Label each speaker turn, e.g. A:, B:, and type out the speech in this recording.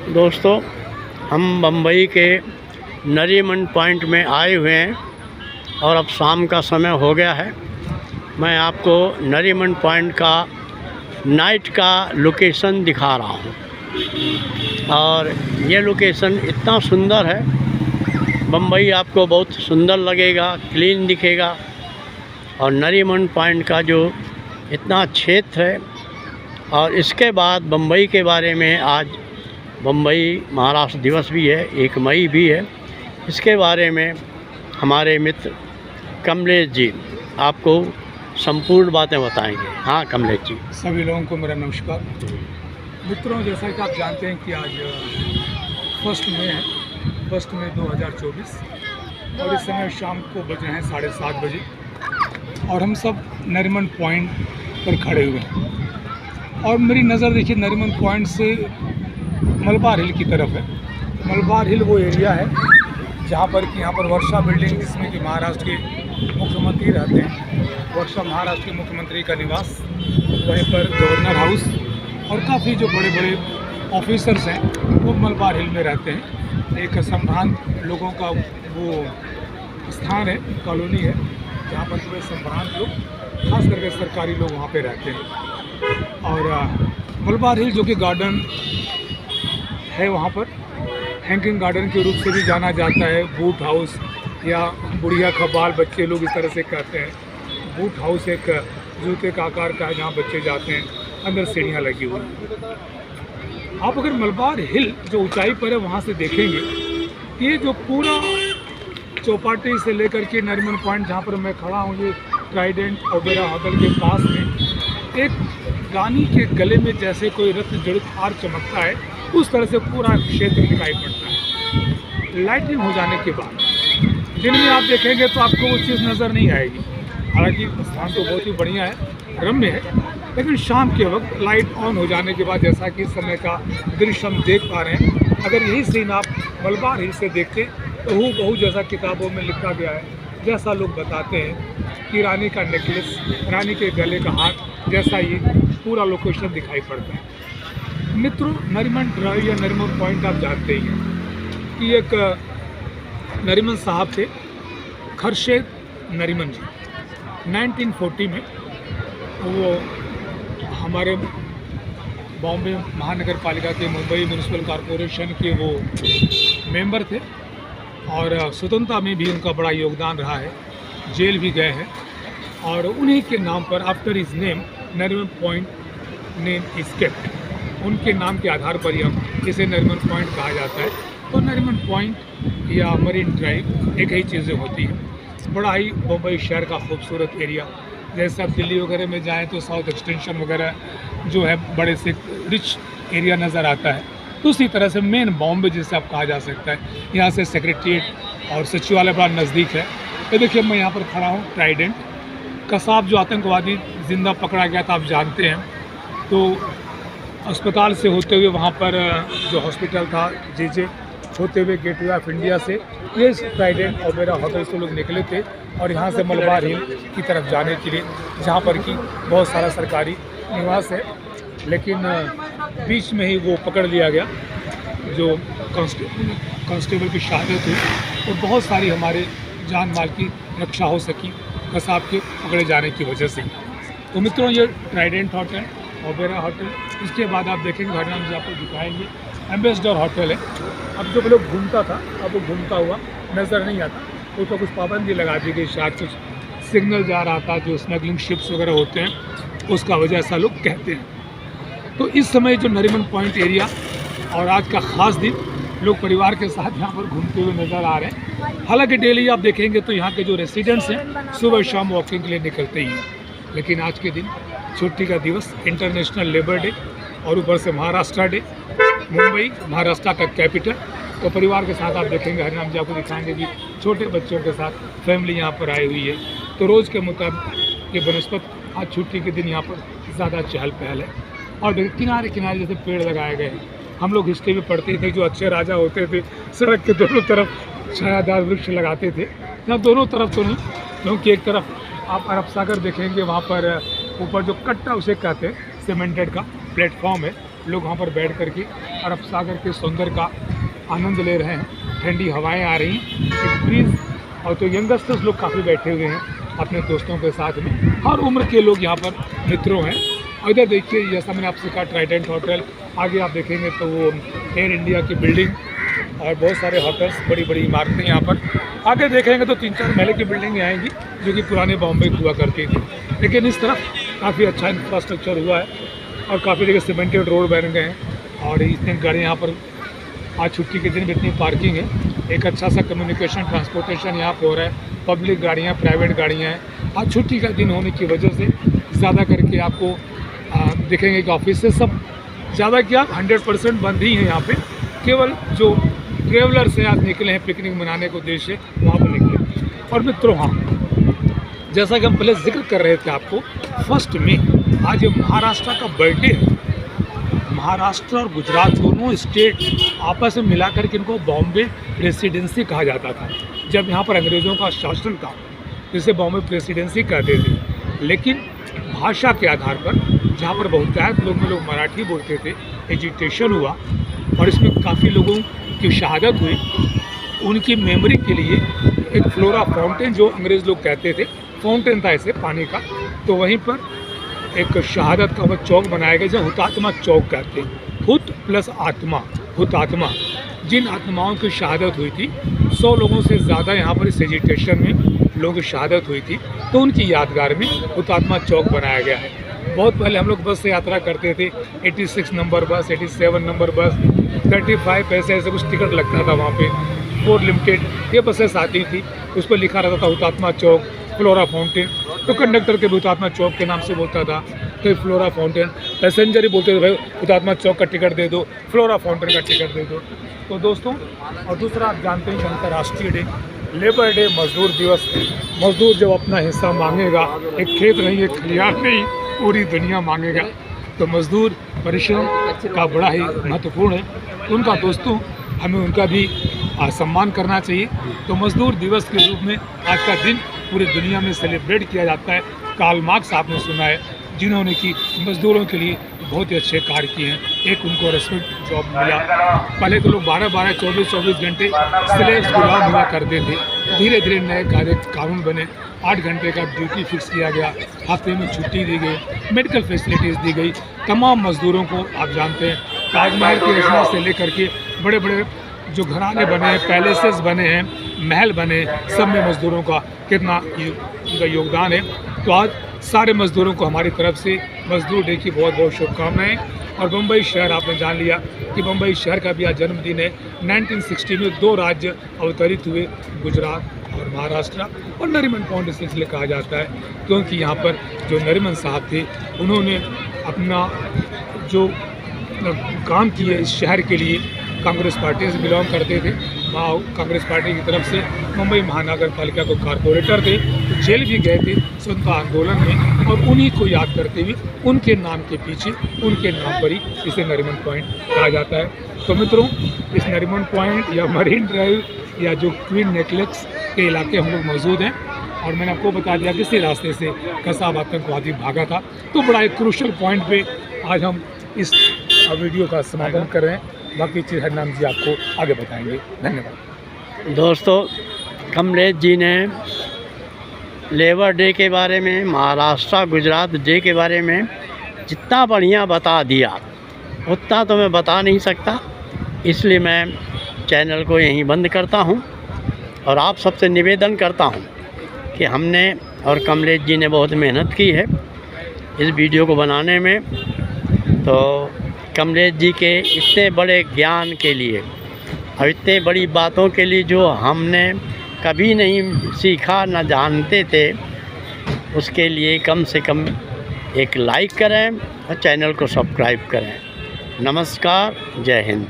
A: दोस्तों, हम बम्बई के नरीमन पॉइंट में आए हुए हैं और अब शाम का समय हो गया है। मैं आपको नरीमन पॉइंट का नाइट का लोकेशन दिखा रहा हूँ और ये लोकेशन इतना सुंदर है। बम्बई आपको बहुत सुंदर लगेगा, क्लीन दिखेगा और नरीमन पॉइंट का जो इतना क्षेत्र है। और इसके बाद बम्बई के बारे में आज बम्बई महाराष्ट्र दिवस भी है, 1 मई भी है। इसके बारे में हमारे मित्र कमलेश जी आपको संपूर्ण बातें बताएंगे। हाँ कमलेश जी।
B: सभी लोगों को मेरा नमस्कार। मित्रों, जैसा कि आप जानते हैं कि आज 1 मई है, 1 मई 2024 और इस समय शाम को बज रहे हैं 7:30 बजे और हम सब नरीमन पॉइंट पर खड़े हुए हैं। और मेरी नज़र देखिए नरीमन पॉइंट से मलबार हिल की तरफ है। मलबार हिल वो एरिया है जहाँ पर कि यहाँ पर वर्षा बिल्डिंग, जिसमें कि महाराष्ट्र के मुख्यमंत्री रहते हैं, वर्षा महाराष्ट्र के मुख्यमंत्री का निवास, वहीं पर गवर्नर हाउस और काफ़ी जो बड़े बड़े ऑफिसर्स हैं वो मलबार हिल में रहते हैं। एक संभ्रांत लोगों का वो स्थान है, कॉलोनी है, जहाँ पर पूरे संभ्रांत लोग, खास करके सरकारी लोग वहाँ पे रहते हैं। और मलबार हिल जो कि गार्डन है, वहाँ पर हैंगिंग गार्डन के रूप से भी जाना जाता है। बूट हाउस या बुढ़िया खबाल बच्चे लोग इस तरह से कहते हैं। बूट हाउस एक जूते का आकार का है जहाँ बच्चे जाते हैं, अंदर सीढ़ियाँ लगी हुई हैं। आप अगर मलबार हिल जो ऊंचाई पर है वहाँ से देखेंगे, ये जो पूरा चौपाटी से लेकर के नरीमन पॉइंट जहाँ पर मैं खड़ा हूँ, ये ट्राइडेंट ओबेरा होटल के पास में एक रानी के गले में जैसे कोई रत्न जड़ित हार चमकता है, उस तरह से पूरा क्षेत्र दिखाई पड़ता है। लाइटिंग हो जाने के बाद दिन में आप देखेंगे तो आपको वो चीज़ नज़र नहीं आएगी। हालांकि स्थान तो बहुत ही बढ़िया है, रम्य है, लेकिन शाम के वक्त लाइट ऑन हो जाने के बाद जैसा कि इस समय का दृश्य हम देख पा रहे हैं, अगर यही सीन आप मलबार हिल से देखते तो हूबहू जैसा किताबों में लिखा गया है, जैसा लोग बताते हैं कि रानी का नेकलेस, रानी के गले का हार, जैसा ये पूरा लोकेशन दिखाई पड़ता है। मित्रों, नरीमन ड्राइव या नरीमन पॉइंट आप जानते ही हैं कि एक नरीमन साहब थे, खर्शेद नरीमन जी। 1940 में वो हमारे बॉम्बे महानगर पालिका के, मुंबई म्यूनिसिपल कॉरपोरेशन के वो मेंबर थे और स्वतंत्रता में भी उनका बड़ा योगदान रहा है। जेल भी गए हैं और उन्हीं के नाम पर, after his name, Nariman point name is kept. उनके नाम के आधार पर ही हम इसे नरीमन पॉइंट कहा जाता है। तो नरीमन पॉइंट या मरीन ड्राइव एक ही चीज़ें होती हैं। बड़ा ही मुंबई शहर का खूबसूरत एरिया, जैसे आप दिल्ली वगैरह में जाएं तो साउथ एक्सटेंशन वगैरह जो है बड़े से रिच एरिया नज़र आता है, तो उसी तरह से मेन बॉम्बे जिसे आप कहा जा सकता है। यहाँ से सेक्रेटरीट और सचिवालय बड़ा नज़दीक है। तो देखिए मैं यहाँ पर खड़ा हूँ ट्राइडेंट। कसाब जो आतंकवादी जिंदा पकड़ा गया था, आप जानते हैं, तो अस्पताल से होते हुए वहाँ पर जो हॉस्पिटल था जे होते हुए गेटवे ऑफ इंडिया से ये ट्राइडेंट ओबेरा होटल से लोग निकले थे और यहाँ से मलबार हिल की तरफ जाने के लिए, जहाँ पर कि बहुत सारा सरकारी निवास है। लेकिन बीच में ही वो पकड़ लिया गया, जो कांस्टेबल की शहादत हुई और बहुत सारी हमारे जान माल की रक्षा हो सकी कसाब के पकड़े जाने की वजह से। तो मित्रों, ये ट्राइडेंट होटल, ओबेरा होटल, इसके बाद आप देखेंगे घर नाम आपको दिखाएंगे एम्बेसडर होटल है। अब जो लोग घूमता था, अब वो घूमता हुआ नज़र नहीं आता। वो तो कुछ पाबंदी लगा दी गई, शायद कुछ सिग्नल जा रहा था, जो स्मगलिंग शिप्स वगैरह होते हैं उसका वजह, ऐसा लोग कहते हैं। तो इस समय जो नरीमन पॉइंट एरिया और आज का ख़ास दिन, लोग परिवार के साथ यहाँ पर घूमते हुए नज़र आ रहे हैं। हालांकि डेली आप देखेंगे तो यहाँ के जो रेसिडेंट्स हैं सुबह शाम वॉकिंग के लिए निकलते ही हैं, लेकिन आज के दिन छुट्टी का दिवस, इंटरनेशनल लेबर डे और ऊपर से महाराष्ट्र डे, मुंबई महाराष्ट्र का कैपिटल। तो परिवार के साथ आप देखेंगे, हरिनाम जी आपको दिखाएंगे कि छोटे बच्चों के साथ फैमिली यहाँ पर आई हुई है। तो रोज़ के मुताबिक ये बनस्पत आज छुट्टी के दिन यहाँ पर ज़्यादा चहल पहल है। और देखिए किनारे किनारे जैसे पेड़ लगाए गए हैं। हम लोग हिस्ट्री में पढ़ते थे, जो अच्छे राजा होते थे सड़क के दोनों तरफ छायादार वृक्ष लगाते थे। यहाँ दोनों तरफ तो नहीं, क्योंकि एक तरफ आप अरब सागर देखेंगे, वहाँ पर ऊपर जो कट्टा उसे कहते हैं, सीमेंटेड का प्लेटफॉर्म है, लोग वहाँ पर बैठ करके अरब सागर के सौंदर्य का आनंद ले रहे हैं। ठंडी हवाएं आ रही हैं, एक ब्रीज, और तो यंगस्टर्स लोग काफ़ी बैठे हुए हैं अपने दोस्तों के साथ में। हर उम्र के लोग यहाँ पर मित्रों हैं। और इधर देखिए, जैसा मैंने आपसे कहा, ट्राइडेंट होटल, आगे आप देखेंगे तो वो एयर इंडिया की बिल्डिंग और बहुत सारे होटल्स, बड़ी बड़ी इमारतें यहाँ पर। आगे देखेंगे तो 3-4 महले की बिल्डिंगें आएंगी जो कि पुराने बॉम्बे हुआ करती थी। लेकिन इस तरफ काफ़ी अच्छा इंफ्रास्ट्रक्चर हुआ है और काफ़ी जगह सीमेंटेड रोड बन गए हैं और इतनी गाड़ियाँ यहाँ पर, आज छुट्टी के दिन भी इतनी पार्किंग है। एक अच्छा सा कम्युनिकेशन ट्रांसपोर्टेशन यहाँ पे हो रहा है। पब्लिक गाड़ियाँ, प्राइवेट गाड़ियाँ हैं। आज छुट्टी का दिन होने की वजह से ज़्यादा करके आपको देखेंगे कि ऑफिस से सब ज़्यादा क्या 100% बंद ही है यहाँ पे। केवल जो ट्रेवलर्स हैं आज निकले हैं पिकनिक मनाने को उद्देश्य, वहाँ पर निकले। और मित्रों, हाँ, जैसा कि हम पहले जिक्र कर रहे थे आपको, 1 मई आज ये महाराष्ट्र का बर्थडे है। महाराष्ट्र और गुजरात दोनों स्टेट आपस में मिलाकर के इनको बॉम्बे प्रेसिडेंसी कहा जाता था। जब यहाँ पर अंग्रेज़ों का शासन था, जिसे बॉम्बे प्रेसिडेंसी कहते थे। लेकिन भाषा के आधार पर, जहाँ पर बहुतायत लोग मराठी बोलते थे, एजिटेशन हुआ और इसमें काफ़ी लोगों की शहादत हुई। उनकी मेमोरी के लिए एक फ्लोरा फाउंटेन, जो अंग्रेज़ लोग कहते थे, फाउंटेन था ऐसे पानी का, तो वहीं पर एक शहादत का वह चौक बनाया गया, जो हुतात्मा चौक कहते हैं। हुत प्लस आत्मा, हुतात्मा, जिन आत्माओं की शहादत हुई थी, 100 लोगों से ज़्यादा यहाँ पर इस एजिटेशन में लोगों की शहादत हुई थी, तो उनकी यादगार में हुतात्मा चौक बनाया गया है। बहुत पहले हम लोग बस से यात्रा करते थे, 86 नंबर बस, 87 नंबर बस, 35 पैसे ऐसे कुछ टिकट लगता था वहाँ पे। 4 लिमिटेड ये बसेस आती थी, उस पर लिखा रहता था हुतात्मा चौक, फ्लोरा फाउंटेन। तो कंडक्टर के भी हुतात्मा चौक के नाम से बोलता था, तो फ्लोरा फाउंटेन। पैसेंजर ही बोलते थे, भाई हुतात्मा चौक का टिकट दे दो, फ्लोरा फाउंटेन का टिकट दे दो। तो दोस्तों, और दूसरा आप जानते हैं कि अंतर्राष्ट्रीय डे, लेबर डे, मजदूर दिवस। मजदूर जब अपना हिस्सा मांगेगा, एक खेत नहीं, एक खलिहान नहीं, पूरी दुनिया मांगेगा। तो मजदूर परिश्रम का बड़ा ही महत्वपूर्ण है। उनका दोस्तों, हमें उनका भी सम्मान करना चाहिए। तो मजदूर दिवस के रूप में आज का दिन पूरी दुनिया में सेलिब्रेट किया जाता है। कार्ल मार्क्स आपने सुना है, जिन्होंने कि मजदूरों के लिए बहुत ही अच्छे कार्य किए हैं। एक उनको रेस्पेक्ट जॉब मिला। पहले तो लोग 12-12, 24-24 घंटे स्लेव्स गुलाम हुआ करते थे। धीरे धीरे नए कानून बने, 8 घंटे का ड्यूटी फिक्स किया गया, हफ्ते में छुट्टी दी गई, मेडिकल फैसिलिटीज़ दी गई। तमाम मजदूरों को आप जानते हैं, ताजमहल की रचना से लेकर के बड़े बड़े जो घराने बने हैं, पैलेसेस बने हैं, महल बने, सब में मजदूरों का कितना उनका योगदान है। तो आज सारे मजदूरों को हमारी तरफ से मजदूर डे की बहुत बहुत शुभकामनाएं। और बम्बई शहर आपने जान लिया कि बम्बई शहर का भी आज जन्मदिन है। 1960 में 2 राज्य अवतरित हुए, गुजरात और महाराष्ट्र। और नरीमन पॉइंट इसलिए कहा जाता है क्योंकि यहाँ पर जो नरीमन साहब थे, उन्होंने अपना जो काम किए इस शहर के लिए, कांग्रेस पार्टी से बिलोंग करते थे। वहाँ कांग्रेस पार्टी की तरफ से मुंबई महानगर पालिका को कारपोरेटर थे, तो जेल भी गए थे स्वतंत्रता आंदोलन में। और उन्हीं को याद करते हुए, उनके नाम के पीछे, उनके नाम पर ही इसे नरीमन पॉइंट कहा जाता है। तो मित्रों, इस नरीमन पॉइंट या मरीन ड्राइव या जो क्वीन नेकलेस के इलाके हम लोग मौजूद हैं। और मैंने आपको बता दिया किसी रास्ते से कसाब आतंकवादी भागा था। तो बड़ा एक क्रूशल पॉइंट पे आज हम इस वीडियो का समापन कर रहे हैं। बाकी चीज़ हरनाम जी आपको आगे बताएंगे। धन्यवाद।
A: दोस्तों, कमलेश जी ने लेबर डे के बारे में, महाराष्ट्र गुजरात डे के बारे में जितना बढ़िया बता दिया, उतना तो मैं बता नहीं सकता। इसलिए मैं चैनल को यहीं बंद करता हूं और आप सबसे निवेदन करता हूं कि हमने और कमलेश जी ने बहुत मेहनत की है इस वीडियो को बनाने में। तो कमलेश जी के इतने बड़े ज्ञान के लिए और इतने बड़ी बातों के लिए जो हमने कभी नहीं सीखा, न जानते थे, उसके लिए कम से कम एक लाइक करें और चैनल को सब्सक्राइब करें। नमस्कार, जय हिंद।